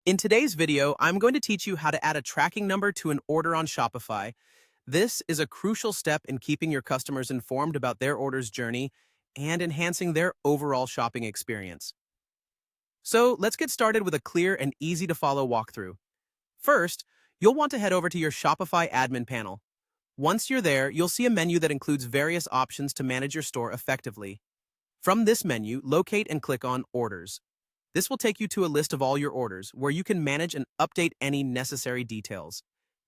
In today's video, I'm going to teach you how to add a tracking number to an order on Shopify. This is a crucial step in keeping your customers informed about their order's journey and enhancing their overall shopping experience. So let's get started with a clear and easy to follow walkthrough. First, you'll want to head over to your Shopify admin panel. Once you're there, you'll see a menu that includes various options to manage your store effectively. From this menu, locate and click on Orders. This will take you to a list of all your orders, where you can manage and update any necessary details.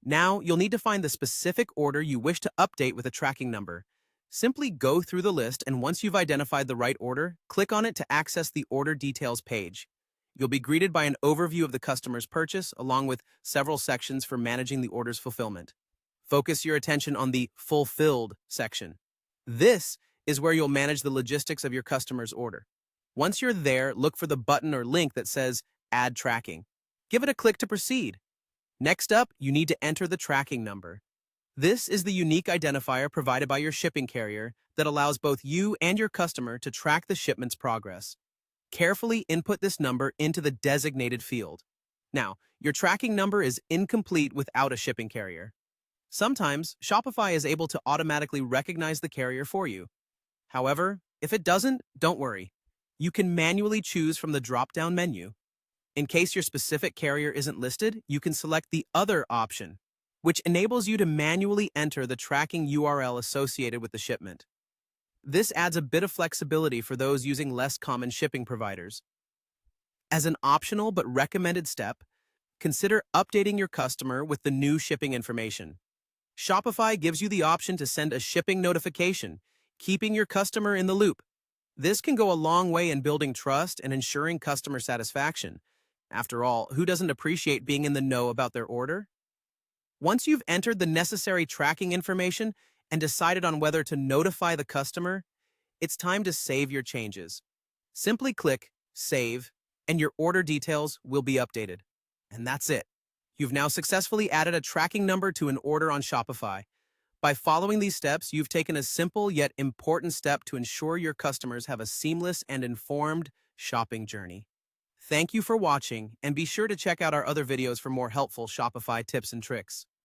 Now, you'll need to find the specific order you wish to update with a tracking number. Simply go through the list, and once you've identified the right order, click on it to access the Order Details page. You'll be greeted by an overview of the customer's purchase, along with several sections for managing the order's fulfillment. Focus your attention on the Fulfilled section. This is where you'll manage the logistics of your customer's order. Once you're there, look for the button or link that says Add Tracking. Give it a click to proceed. Next up, you need to enter the tracking number. This is the unique identifier provided by your shipping carrier that allows both you and your customer to track the shipment's progress. Carefully input this number into the designated field. Now, your tracking number is incomplete without a shipping carrier. Sometimes, Shopify is able to automatically recognize the carrier for you. However, if it doesn't, don't worry. You can manually choose from the drop-down menu. In case your specific carrier isn't listed, you can select the Other option, which enables you to manually enter the tracking URL associated with the shipment. This adds a bit of flexibility for those using less common shipping providers. As an optional but recommended step, consider updating your customer with the new shipping information. Shopify gives you the option to send a shipping notification, keeping your customer in the loop. This can go a long way in building trust and ensuring customer satisfaction. After all, who doesn't appreciate being in the know about their order? Once you've entered the necessary tracking information and decided on whether to notify the customer, it's time to save your changes. Simply click Save, and your order details will be updated. And that's it. You've now successfully added a tracking number to an order on Shopify. By following these steps, you've taken a simple yet important step to ensure your customers have a seamless and informed shopping journey. Thank you for watching, and be sure to check out our other videos for more helpful Shopify tips and tricks.